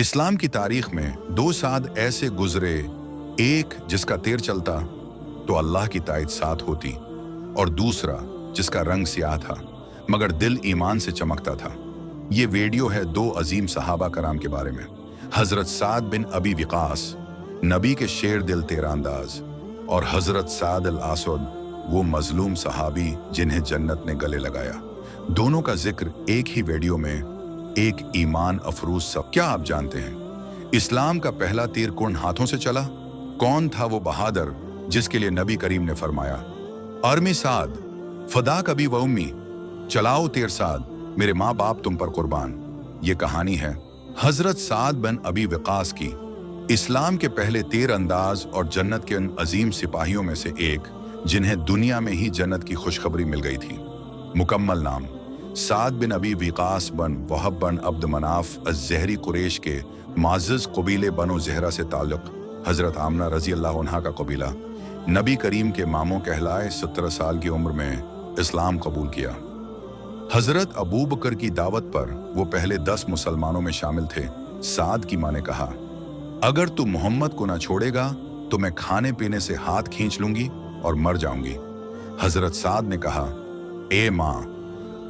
इस्लाम की तारीख में 2 साद ऐसे गुजरे, एक जिसका तेर चलता तो अल्लाह की ताईद साथ होती, और दूसरा जिसका रंग स्याह था मगर दिल ईमान से चमकता था। ये वीडियो है 2 अजीम सहाबा कराम के बारे में। हजरत साद बिन अबी विकास, नबी के शेर दिल तेरा अंदाज, और हजरत साद अल आसद, वो मजलूम सहाबी जिन्हें जन्नत ने गले लगाया। दोनों का जिक्र एक ही वीडियो में, एक ईमान अफरूज सब। क्या आप जानते हैं इस्लाम का पहला तीर कौन हाथों से चला? कौन था वो बहादुर जिसके लिए नबी करीम ने फरमाया, अर्मी साद फदा कभी व उम्मी, चलाओ तीर साद, मेरे माँ बाप तुम पर कुर्बान। ये कहानी है हजरत साद बिन अबी वकास की, इस्लाम के पहले तीर अंदाज और जन्नत के उन अजीम सिपाहियों में से एक जिन्हें दुनिया में ही जन्नत की खुशखबरी मिल गई थी। मुकम्मल नाम साद बिन अबी विकास बन वहब बन अब्द मनाफ अज़हरी कुरैश के माज़िज़ कबीले बनो ज़हरा से ताल्लुक़। हज़रत आमना रज़ी अल्लाह अन्हा का कबीला नबी करीम के मामों कहलाए 17 साल की उम्र में इस्लाम कबूल किया। हज़रत अबू बकर की दावत पर वो पहले 10 मुसलमानों में शामिल थे। साद की माँ ने कहा, अगर तू मोहम्मद को ना छोड़ेगा तो मैं खाने पीने से हाथ खींच लूंगी और मर जाऊंगी। हज़रत साद ने कहा, ए माँ,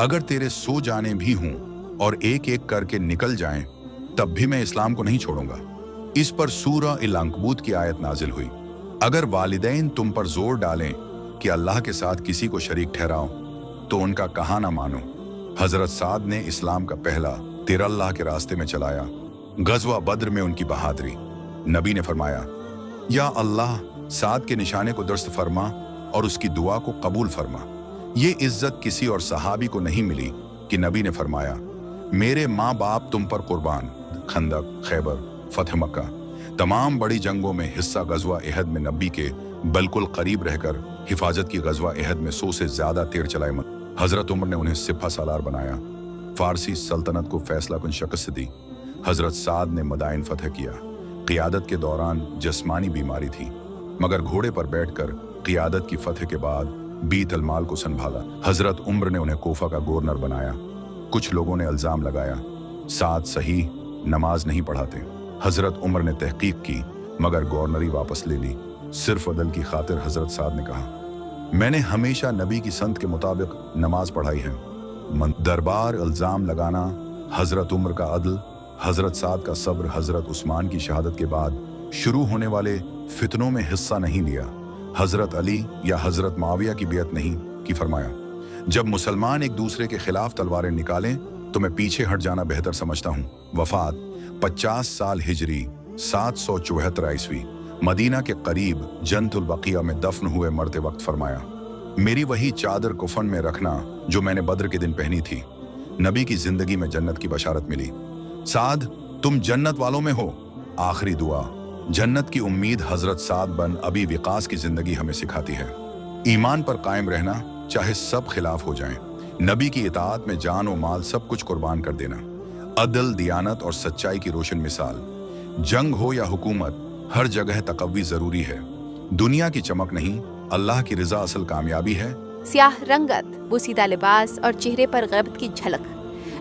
अगर तेरे सो जाने भी हूं और एक एक करके निकल जाएं, तब भी मैं इस्लाम को नहीं छोड़ूंगा। इस पर सूरा अल अंकबूत की आयत नाजिल हुई, अगर वालिदैन तुम पर जोर डालें कि अल्लाह के साथ किसी को शरीक ठहराओ तो उनका कहा ना मानो। हजरत साद ने इस्लाम का पहला तीर अल्लाह के रास्ते में चलाया। गज़वा बद्र में उनकी बहादुरी। नबी ने फरमाया, या अल्लाह, साद के निशाने को दुरुस्त फरमा और उसकी दुआ को कबूल फरमा। ये इज्जत किसी और सहाबी को नहीं मिली कि नबी ने फरमाया, मेरे माँ बाप तुम पर कुर्बान। खंदक, खैबर, फतह मक्का, तमाम बड़ी जंगों में हिस्सा गज़वा अहद में नबी के बिल्कुल करीब रहकर हिफाजत की गज़वा अहद में 100 से ज्यादा तीर चलाए। हजरत उमर ने उन्हें सिपा सालार बनाया। फारसी सल्तनत को फैसला कुन शिकस्त दी। हजरत साद ने मदाइन फतह किया। क़ियादत के दौरान जिस्मानी बीमारी थी, मगर घोड़े पर बैठकर क़ियादत की फतह के बाद बीत अलमाल को संभाला। हजरत उमर ने उन्हें कोफा का गवर्नर बनाया। कुछ लोगों ने इल्जाम लगाया, साद सही नमाज नहीं पढ़ाते। हजरत उमर ने तहकीक की मगर गवर्नरी वापस ले ली। सिर्फ अदल की खातिर हजरत साद ने कहा, मैंने हमेशा नबी की संत के मुताबिक नमाज पढ़ाई है। दरबार इल्जाम लगाना, हजरत उमर का अदल, हजरत साद का सब्र, हजरत उस्मान की शहादत के बाद शुरू होने वाले फितनों में हिस्सा नहीं लिया। हजरत अली या हजरत माविया की बियत नहीं की फरमाया, जब मुसलमान एक दूसरे के खिलाफ तलवारें निकालें तो मैं पीछे हट जाना बेहतर समझता हूँ। वफात 50 साल हिजरी 774 ईस्वी, मदीना के करीब जन्नतुल बकिया में दफन हुए मरते वक्त फरमाया, मेरी वही चादर कुफन में रखना जो मैंने बद्र के दिन पहनी थी। नबी की जिंदगी में जन्नत की बशारत मिली। साद, तुम जन्नत वालों में हो। आखिरी दुआ, जन्नत की उम्मीद। हजरत साद बन अबी विकास की जिंदगी हमें सिखाती है ईमान पर कायम रहना, चाहे सब खिलाफ हो जाएं। नबी की इताअत में जान और माल सब कुछ कुर्बान कर देना। अदल, दियानत और सच्चाई की रोशन मिसाल। जंग हो या हुकूमत, हर जगह तकव्वी जरूरी है। दुनिया की चमक नहीं, अल्लाह की रिजा असल कामयाबी है। स्याह रंगत, बोसीदा लिबास और चेहरे पर गैबत की झलक,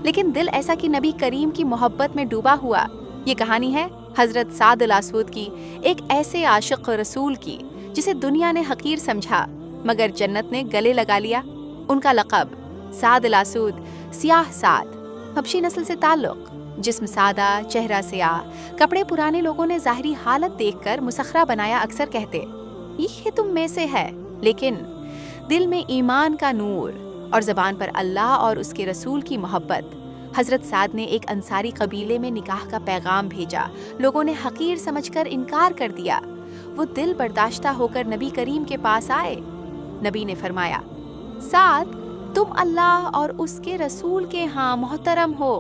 लेकिन दिल ऐसा कि नबी करीम की मोहब्बत में डूबा हुआ। ये कहानी है हजरत साद अल आसद की, एक ऐसे आशिक रसूल की जिसे दुनिया ने हकीर समझा मगर जन्नत ने गले लगा लिया। उनका लक़ब साद अल आसद, स्याह साद, हबशी नस्ल से ताल्लुक़, जिस्म सादा, चेहरा स्याह, कपड़े पुराने। लोगों ने ज़ाहिरी हालत देखकर मुसखरा बनाया। अक्सर कहते, ये तुम में से है, लेकिन दिल में ईमान का नूर और ज़बान पर अल्लाह और उसके रसूल की मोहब्बत। हज़रत साद ने एक अंसारी कबीले में निकाह का पैगाम भेजा। लोगों ने हकीर समझकर इनकार कर दिया। वो दिल बर्दाश्ता होकर नबी करीम के पास आए। नबी ने फरमाया, साद, तुम अल्लाह और उसके रसूल के यहाँ मोहतरम हो,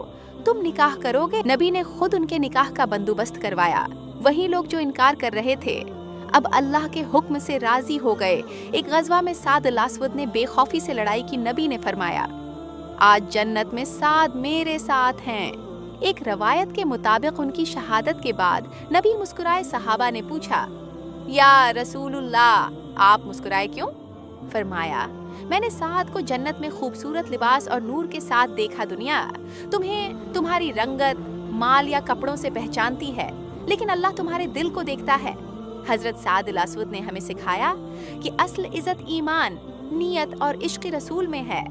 तुम निकाह करोगे? नबी ने खुद उनके निकाह का बंदोबस्त करवाया। वही लोग जो इनकार कर रहे थे अब अल्लाह के हुक्म से राजी हो गए। एक गज़वा में साद अल आसद ने बेखौफी से लड़ाई की। नबी ने फरमाया, आज जन्नत में साद मेरे साथ हैं। एक रवायत के मुताबिक उनकी शहादत के बाद नबी मुस्कुराए। सहाबा ने पूछा, या रसूलुल्लाह, आप मुस्कुराए क्यों? फरमाया, मैंने साद को जन्नत में खूबसूरत लिबास और नूर के साथ देखा। दुनिया तुम्हें तुम्हारी रंगत, مال یا کپڑوں سے پہچانتی ہے، لیکن اللہ تمہارے دل کو دیکھتا ہے۔ حضرت سعد الاسود نے ہمیں سکھایا کہ اصل عزت ایمان، نیت اور عشق رسول میں ہے۔